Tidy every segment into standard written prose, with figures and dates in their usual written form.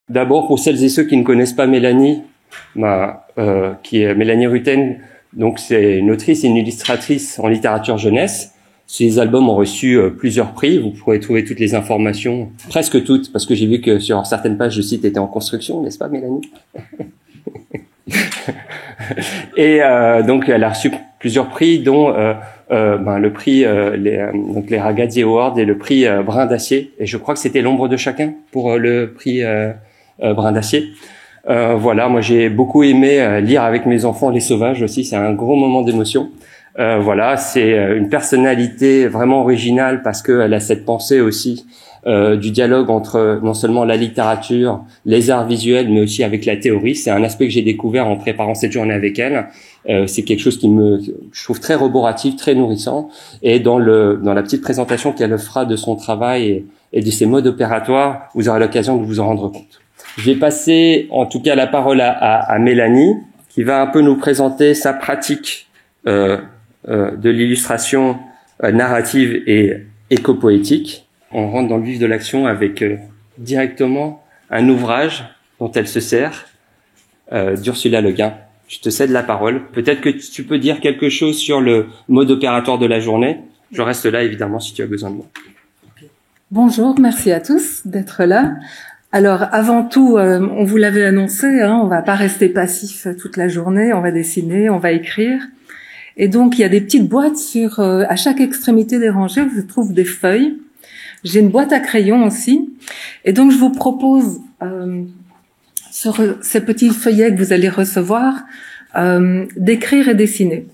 D'abord, pour celles et ceux qui ne connaissent pas Mélanie, qui est Mélanie Rutten, donc c'est une autrice et une illustratrice en littérature jeunesse. Ces albums ont reçu plusieurs prix. Vous pourrez trouver toutes les informations, presque toutes, parce que j'ai vu que sur certaines pages, le site était en construction, n'est-ce pas, Mélanie? Et donc, elle a reçu plusieurs prix, dont le prix, donc les Ragazzi Awards et le prix Brin d'Acier. Et je crois que c'était L'ombre de chacun pour le prix Brin d'Acier. Voilà, moi j'ai beaucoup aimé lire avec mes enfants Les Sauvages aussi. C'est un gros moment d'émotion. Voilà, c'est une personnalité vraiment originale parce qu'elle a cette pensée aussi du dialogue entre non seulement la littérature, les arts visuels, mais aussi avec la théorie. C'est un aspect que j'ai découvert en préparant cette journée avec elle. C'est quelque chose je trouve très roboratif, très nourrissant. Et dans la petite présentation qu'elle fera de son travail et de ses modes opératoires, vous aurez l'occasion de vous en rendre compte. Je vais passer en tout cas la parole à Mélanie, qui va un peu nous présenter sa pratique de l'illustration narrative et éco-poétique. On rentre dans le vif de l'action avec directement un ouvrage dont elle se sert, d'Ursula Le Guin. Je te cède la parole. Peut-être que tu peux dire quelque chose sur le mode opératoire de la journée. Je reste là, évidemment, si tu as besoin de moi. Bonjour, merci à tous d'être là. Alors, avant tout, on vous l'avait annoncé, on va pas rester passif toute la journée, on va dessiner, on va écrire. Et donc, il y a des petites boîtes à chaque extrémité des rangées où se trouvent des feuilles. J'ai une boîte à crayons aussi. Et donc, je vous propose, sur ces petits feuillets que vous allez recevoir, d'écrire et dessiner.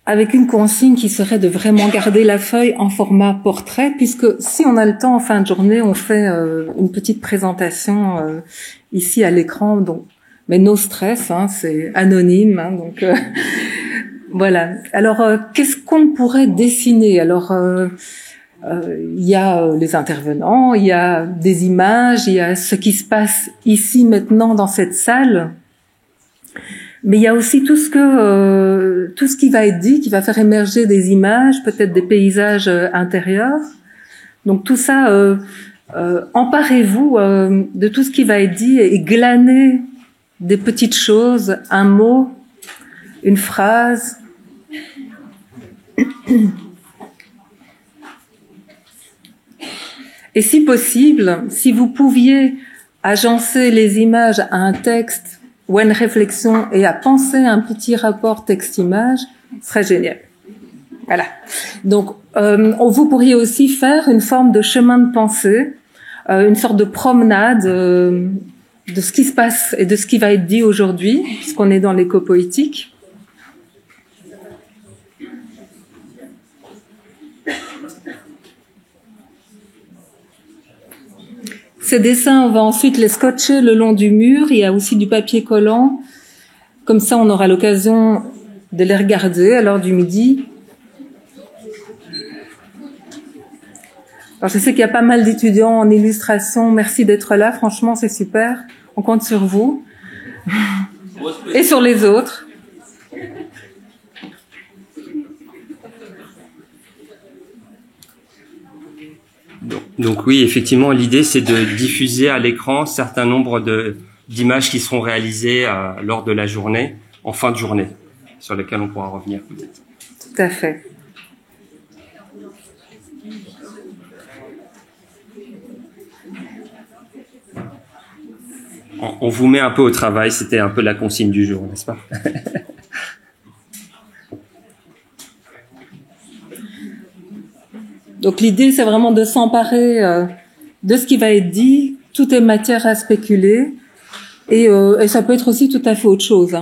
Avec une consigne qui serait de vraiment garder la feuille en format portrait, puisque si on a le temps en fin de journée, on fait une petite présentation ici à l'écran. Donc, mais no stress, c'est anonyme, donc voilà. Alors, qu'est-ce qu'on pourrait dessiner? Alors, il y a les intervenants, il y a des images, il y a ce qui se passe ici maintenant dans cette salle. Mais il y a aussi tout ce qui va être dit, qui va faire émerger des images, peut-être des paysages intérieurs. Donc tout ça, emparez-vous de tout ce qui va être dit et glanez des petites choses, un mot, une phrase. Et si possible, si vous pouviez agencer les images à un texte ou à une réflexion et à penser à un petit rapport texte-image, ce serait génial. Voilà. Donc, vous pourriez aussi faire une forme de chemin de pensée, une sorte de promenade de ce qui se passe et de ce qui va être dit aujourd'hui, puisqu'on est dans l'éco-poétique. Ces dessins, on va ensuite les scotcher le long du mur. Il y a aussi du papier collant. Comme ça, on aura l'occasion de les regarder à l'heure du midi. Alors, je sais qu'il y a pas mal d'étudiants en illustration. Merci d'être là. Franchement, c'est super. On compte sur vous. Et sur les autres. Donc oui, effectivement, l'idée c'est de diffuser à l'écran un certain nombre d'images qui seront réalisées lors de la journée, en fin de journée, sur lesquelles on pourra revenir peut-être. Tout à fait. On vous met un peu au travail, c'était un peu la consigne du jour, n'est-ce pas? Donc l'idée, c'est vraiment de s'emparer de ce qui va être dit. Tout est matière à spéculer. Et ça peut être aussi tout à fait autre chose.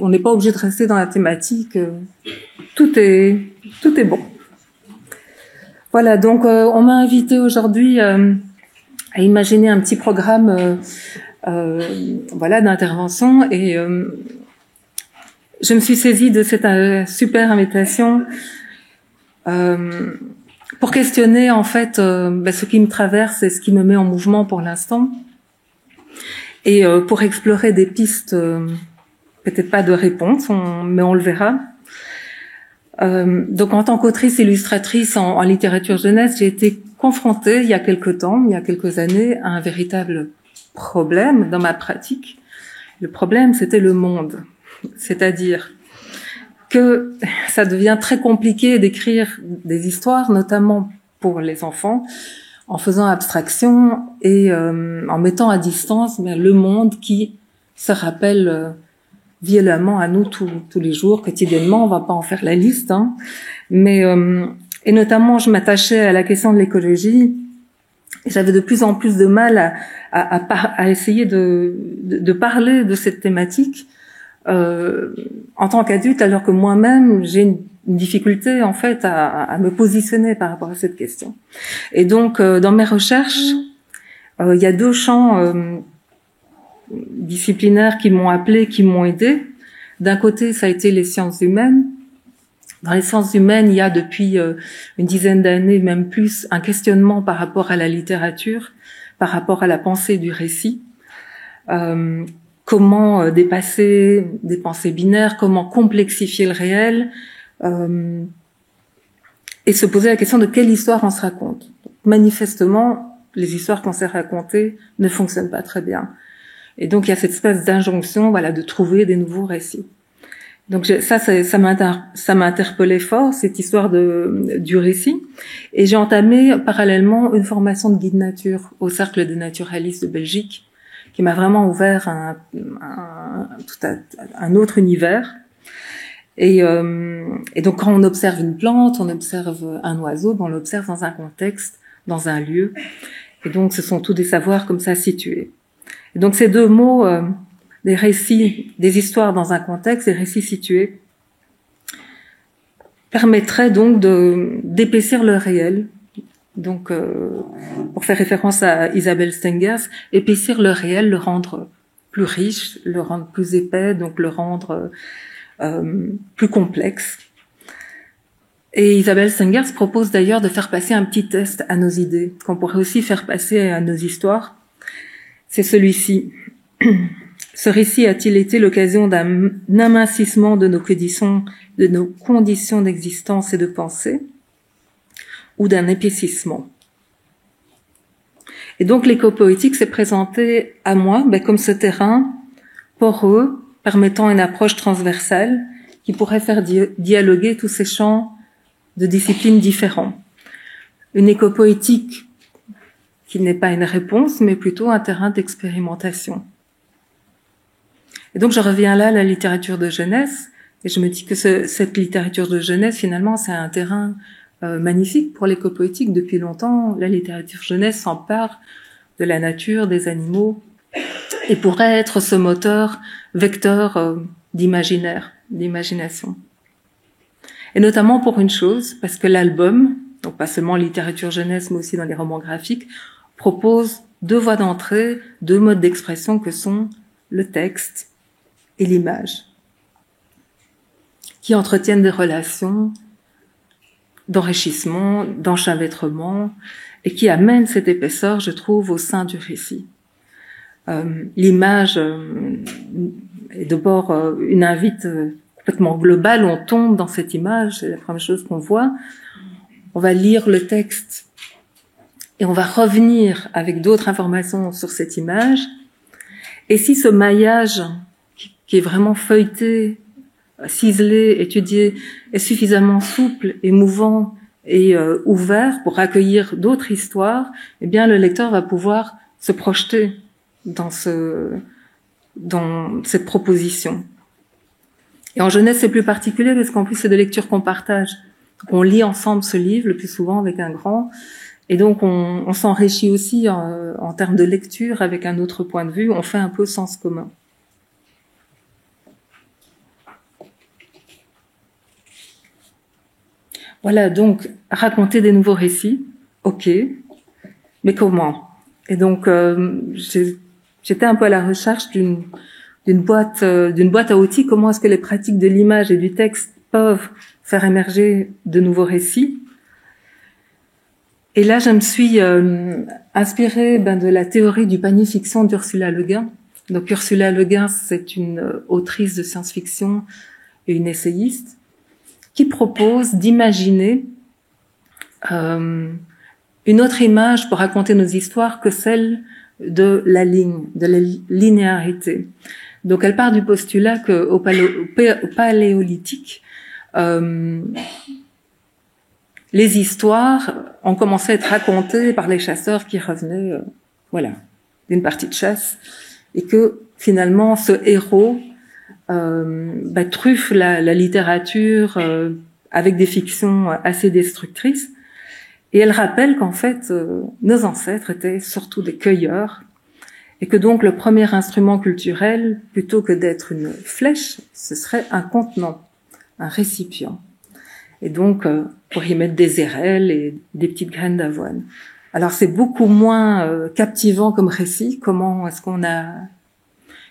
On n'est pas obligé de rester dans la thématique. Tout est bon. Voilà, donc on m'a invité aujourd'hui à imaginer un petit programme d'intervention. Et je me suis saisie de cette super invitation pour questionner en fait ce qui me traverse et ce qui me met en mouvement pour l'instant, et pour explorer des pistes, peut-être pas de réponse, mais on le verra. Donc en tant qu'autrice illustratrice en littérature jeunesse, j'ai été confrontée il y a quelques années, à un véritable problème dans ma pratique. Le problème, c'était le monde. C'est-à-dire que ça devient très compliqué d'écrire des histoires, notamment pour les enfants, en faisant abstraction et en mettant à distance le monde qui se rappelle violemment à nous tous les jours, quotidiennement. On va pas en faire la liste, hein. Mais et notamment, je m'attachais à la question de l'écologie. J'avais de plus en plus de mal à essayer de parler de cette thématique en tant qu'adulte, alors que moi-même j'ai une difficulté en fait à me positionner par rapport à cette question. Et donc dans mes recherches, il y a deux champs disciplinaires qui m'ont appelé, qui m'ont aidé. D'un côté, ça a été les sciences humaines. Dans les sciences humaines, il y a depuis une dizaine d'années, même plus, un questionnement par rapport à la littérature, par rapport à la pensée du récit. Comment dépasser des pensées binaires, comment complexifier le réel, et se poser la question de quelle histoire on se raconte. Manifestement, les histoires qu'on s'est racontées ne fonctionnent pas très bien. Et donc, il y a cette espèce d'injonction, voilà, de trouver des nouveaux récits. Donc, ça m'a interpellé fort, cette histoire du récit. Et j'ai entamé, parallèlement, une formation de guide nature au Cercle des naturalistes de Belgique, qui m'a vraiment ouvert un autre univers. Et donc, quand on observe une plante, on observe un oiseau, on l'observe dans un contexte, dans un lieu. Et donc, ce sont tous des savoirs comme ça situés. Et donc, ces deux mots, des récits, des histoires dans un contexte, des récits situés, permettraient donc d'épaissir le réel. Donc, pour faire référence à Isabelle Stengers, épaissir le réel, le rendre plus riche, le rendre plus épais, donc le rendre plus complexe. Et Isabelle Stengers propose d'ailleurs de faire passer un petit test à nos idées, qu'on pourrait aussi faire passer à nos histoires. C'est celui-ci. Ce récit a-t-il été l'occasion d'un amincissement de nos conditions d'existence et de pensée, ou d'un épaississement? Et donc l'éco-poétique s'est présenté à moi comme ce terrain poreux, permettant une approche transversale qui pourrait faire dialoguer tous ces champs de disciplines différents. Une éco-poétique qui n'est pas une réponse, mais plutôt un terrain d'expérimentation. Et donc je reviens là à la littérature de jeunesse, et je me dis que cette littérature de jeunesse, finalement, c'est un terrain magnifique pour l'éco-poétique. Depuis longtemps, la littérature jeunesse s'empare de la nature, des animaux, et pourrait être ce moteur, vecteur d'imaginaire, d'imagination. Et notamment pour une chose, parce que l'album, donc pas seulement en littérature jeunesse, mais aussi dans les romans graphiques, propose deux voies d'entrée, deux modes d'expression que sont le texte et l'image, qui entretiennent des relations d'enrichissement, d'enchevêtrement, et qui amènent cette épaisseur, je trouve, au sein du récit. L'image est d'abord une invite complètement globale, on tombe dans cette image, c'est la première chose qu'on voit. On va lire le texte et on va revenir avec d'autres informations sur cette image. Et si ce maillage, qui est vraiment feuilleté, ciselé, étudié, est suffisamment souple et mouvant et ouvert pour accueillir d'autres histoires, eh bien le lecteur va pouvoir se projeter dans cette proposition. Et en jeunesse, c'est plus particulier parce qu'en plus, c'est des lectures qu'on partage. Donc, on lit ensemble ce livre, le plus souvent avec un grand, et donc on s'enrichit aussi en termes de lecture avec un autre point de vue. On fait un peu sens commun. Voilà, donc raconter des nouveaux récits, ok, mais comment? Et donc j'étais un peu à la recherche d'une boîte à outils. Comment est-ce que les pratiques de l'image et du texte peuvent faire émerger de nouveaux récits? Et là, je me suis inspirée de la théorie du panier fiction d'Ursula Le Guin. Donc Ursula Le Guin, c'est une autrice de science-fiction et une essayiste qui propose d'imaginer une autre image pour raconter nos histoires que celle de la ligne, de la linéarité. Donc elle part du postulat qu'au Paléolithique, les histoires ont commencé à être racontées par les chasseurs qui revenaient, voilà, d'une partie de chasse, et que finalement ce héros truffe la littérature avec des fictions assez destructrices. Et elle rappelle qu'en fait, nos ancêtres étaient surtout des cueilleurs, et que donc le premier instrument culturel, plutôt que d'être une flèche, ce serait un contenant, un récipient. Et donc, pour y mettre des érelles et des petites graines d'avoine. Alors c'est beaucoup moins captivant comme récit, comment est-ce qu'on a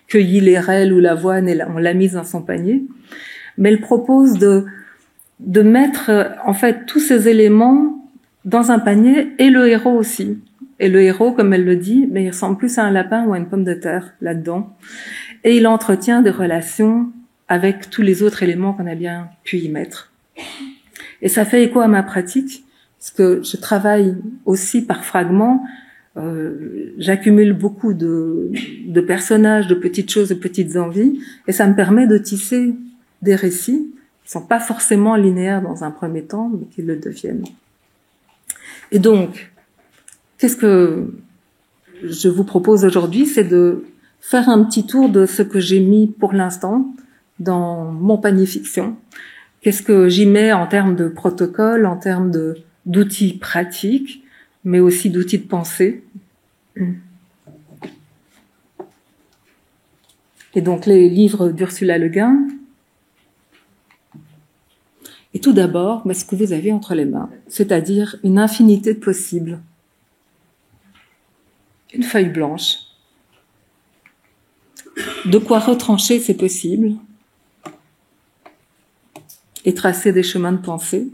cueilli l'érelle ou l'avoine et on l'a mise dans son panier, mais elle propose de mettre en fait tous ces éléments dans un panier, et le héros aussi. Et le héros, comme elle le dit, mais il ressemble plus à un lapin ou à une pomme de terre là-dedans. Et il entretient des relations avec tous les autres éléments qu'on a bien pu y mettre. Et ça fait écho à ma pratique, parce que je travaille aussi par fragments. J'accumule beaucoup de personnages, de petites choses, de petites envies, et ça me permet de tisser des récits qui sont pas forcément linéaires dans un premier temps, mais qui le deviennent. Et donc, qu'est-ce que je vous propose aujourd'hui, c'est de faire un petit tour de ce que j'ai mis pour l'instant dans mon panier fiction. Qu'est-ce que j'y mets en termes de protocole, en termes d'outils pratiques, mais aussi d'outils de pensée. Et donc les livres d'Ursula Le Guin. Et tout d'abord, ce que vous avez entre les mains, c'est-à-dire une infinité de possibles. Une feuille blanche. De quoi retrancher ces possibles et tracer des chemins de pensée.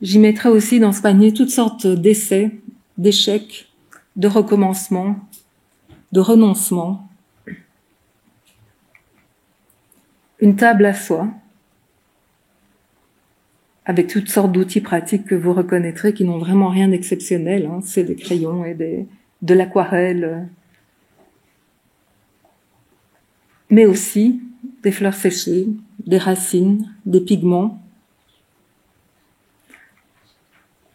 J'y mettrai aussi dans ce panier toutes sortes d'essais, d'échecs, de recommencements, de renoncements. Une table à soi, avec toutes sortes d'outils pratiques que vous reconnaîtrez qui n'ont vraiment rien d'exceptionnel. C'est des crayons et de l'aquarelle, mais aussi des fleurs séchées, des racines, des pigments,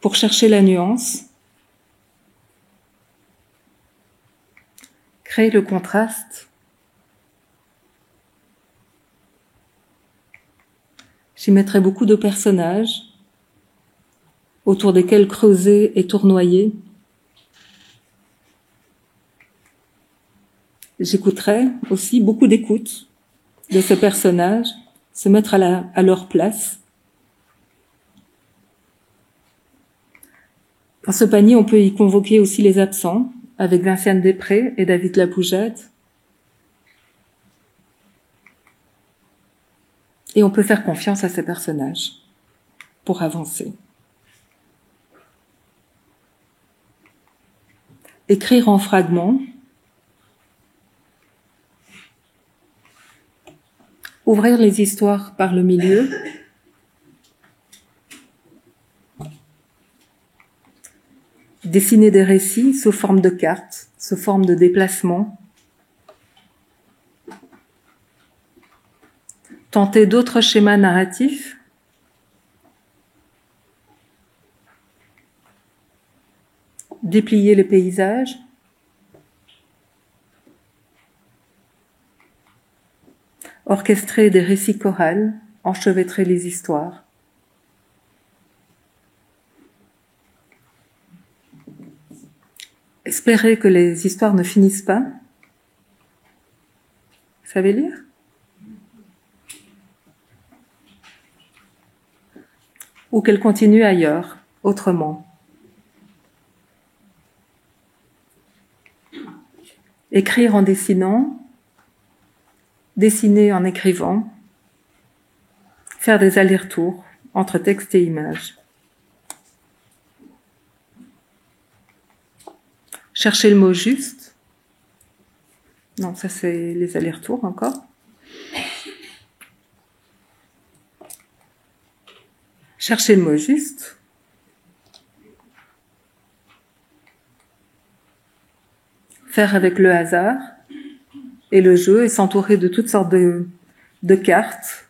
pour chercher la nuance, créer le contraste. J'y mettrai beaucoup de personnages autour desquels creuser et tournoyer. J'écouterai aussi beaucoup d'écoute de ces personnages, se mettre à leur place. Dans ce panier, on peut y convoquer aussi les absents, avec Vinciane Després et David Lapoujade. Et on peut faire confiance à ces personnages pour avancer. Écrire en fragments. Ouvrir les histoires par le milieu. Dessiner des récits sous forme de cartes, sous forme de déplacements. Tenter d'autres schémas narratifs. Déplier les paysages. Orchestrer des récits chorales, enchevêtrer les histoires. Espérer que les histoires ne finissent pas. Vous savez lire ? Ou qu'elles continuent ailleurs, autrement. Écrire en dessinant, dessiner en écrivant, faire des allers-retours entre texte et image. Chercher le mot juste. Non, ça c'est les allers-retours encore. chercher le mot juste. Faire avec le hasard et le jeu et s'entourer de toutes sortes de cartes,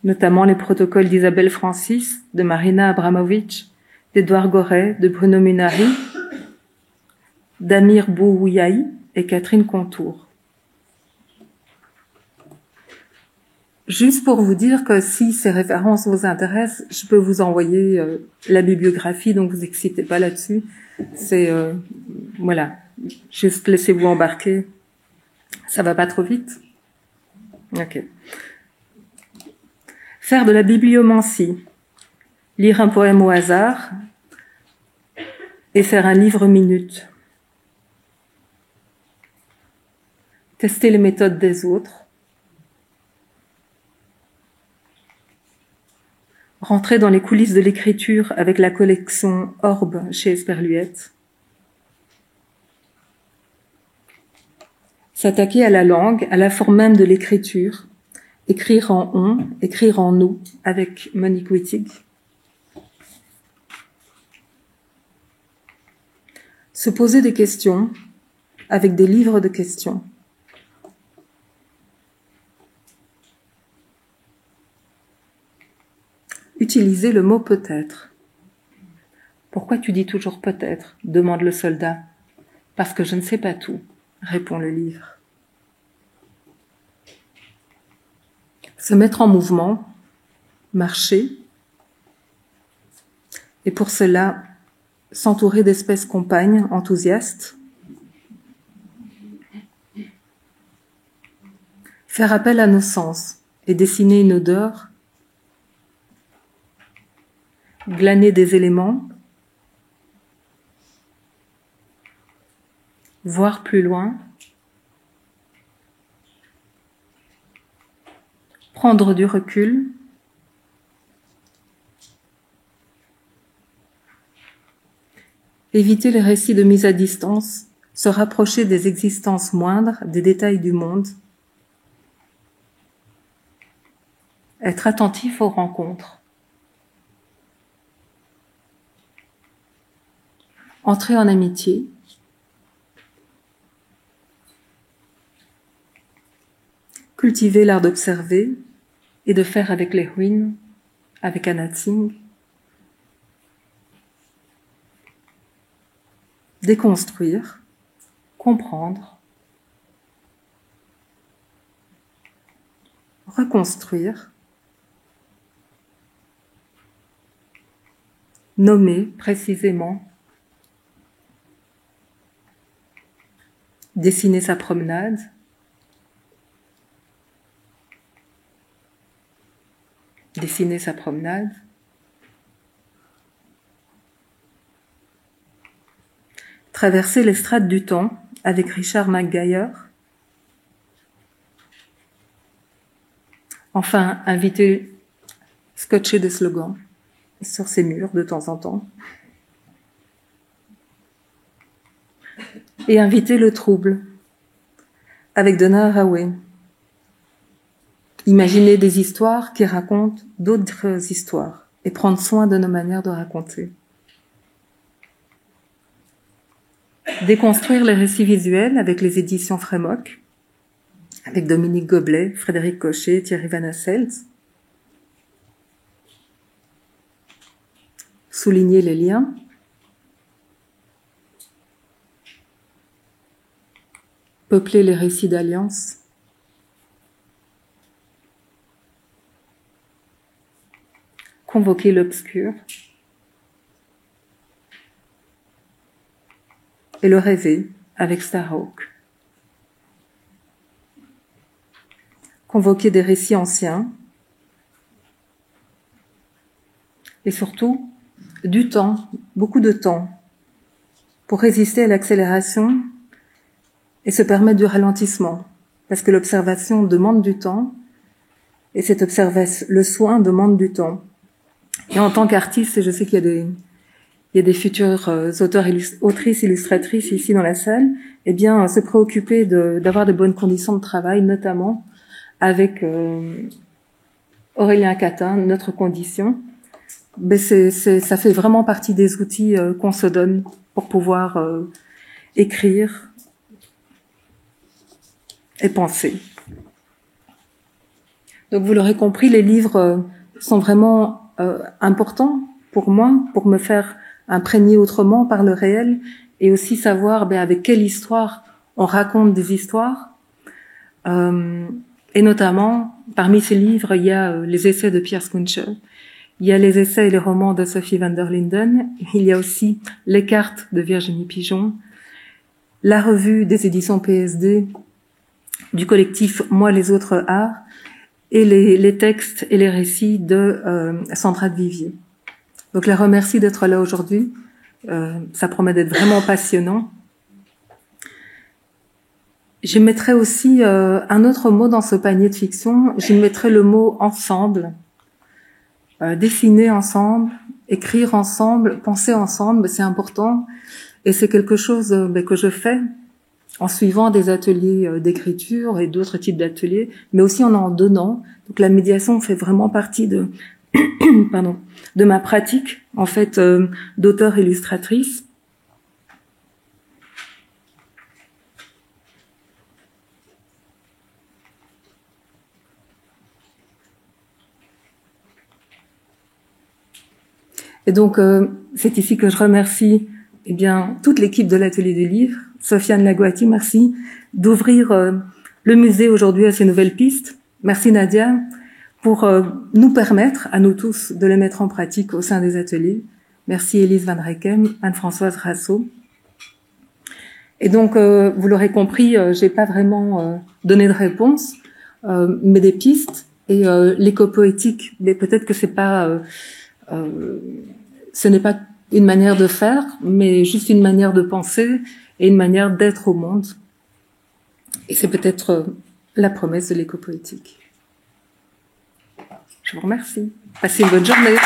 notamment les protocoles d'Isabelle Francis, de Marina Abramovic, d'Edouard Goret, de Bruno Munari, d'Amir Bououyaï et Catherine Contour. Juste pour vous dire que si ces références vous intéressent, je peux vous envoyer la bibliographie, donc vous excitez pas là-dessus. C'est voilà, juste laissez-vous embarquer. Ça va pas trop vite. Ok. Faire de la bibliomancie, lire un poème au hasard et faire un livre minute. Tester les méthodes des autres. Rentrer dans les coulisses de l'écriture avec la collection Orbe chez Esperluette. S'attaquer à la langue, à la forme même de l'écriture. Écrire en on, écrire en nous avec Monique Wittig. Se poser des questions avec des livres de questions. Utiliser le mot peut-être. Pourquoi tu dis toujours peut-être ? Demande le soldat. Parce que je ne sais pas tout, répond le livre. Se mettre en mouvement, marcher, et pour cela, s'entourer d'espèces compagnes enthousiastes, faire appel à nos sens et dessiner une odeur, glaner des éléments, voir plus loin, prendre du recul, éviter les récits de mise à distance, se rapprocher des existences moindres, des détails du monde, être attentif aux rencontres, entrer en amitié, cultiver l'art d'observer et de faire avec les ruines, avec Anna Tsing, déconstruire, comprendre, reconstruire, nommer précisément, dessiner sa promenade, dessiner sa promenade, traverser les strates du temps avec Richard McGuire, enfin inviter, scotcher des slogans sur ses murs de temps en temps, et inviter le trouble avec Donna Haraway. Imaginer des histoires qui racontent d'autres histoires et prendre soin de nos manières de raconter. Déconstruire les récits visuels avec les éditions Frémoc, avec Dominique Goblet, Frédéric Cochet, Thierry Van Asselt. Souligner les liens. Peupler les récits d'alliance. Convoquer l'obscur. Et le rêver avec Starhawk. Convoquer des récits anciens. Et surtout, du temps, beaucoup de temps, pour résister à l'accélération et se permettre du ralentissement. Parce que l'observation demande du temps, et cette observation, le soin demande du temps. Et en tant qu'artiste, je sais qu'il y a des futurs auteurs, autrices, illustratrices ici dans la salle, eh bien, se préoccuper d'avoir de bonnes conditions de travail, notamment avec Aurélien Catin, Notre Condition, mais ça fait vraiment partie des outils qu'on se donne pour pouvoir écrire et penser. Donc vous l'aurez compris, les livres sont vraiment importants pour moi, pour me faire imprégner autrement par le réel, et aussi savoir avec quelle histoire on raconte des histoires. Et notamment, parmi ces livres, il y a les essais de Pierre Schunche, il y a les essais et les romans de Sophie van der Linden, il y a aussi les cartes de Virginie Pigeon, la revue des éditions PSD du collectif Moi les autres arts, et les textes et les récits de Sandra de Vivier. Donc, je les remercie d'être là aujourd'hui. Ça promet d'être vraiment passionnant. Je mettrai aussi un autre mot dans ce panier de fiction. Je mettrai le mot ensemble. Dessiner ensemble, écrire ensemble, penser ensemble, c'est important. Et c'est quelque chose que je fais en suivant des ateliers d'écriture et d'autres types d'ateliers, mais aussi en donnant. Donc la médiation fait vraiment partie de de ma pratique, en fait, d'auteur-illustratrice. Et donc, c'est ici que je remercie toute l'équipe de l'Atelier du Livre. Sofiane Laguati, merci d'ouvrir le musée aujourd'hui à ces nouvelles pistes. Merci Nadia pour nous permettre, à nous tous, de les mettre en pratique au sein des ateliers. Merci Elise Van Rekem, Anne-Françoise Rassot. Et donc, vous l'aurez compris, j'ai pas vraiment donné de réponse, mais des pistes. Et l'éco-poétique, mais peut-être que ce n'est pas une manière de faire, mais juste une manière de penser et une manière d'être au monde. Et c'est peut-être la promesse de l'éco-poétique. Je vous remercie. Passez une bonne journée.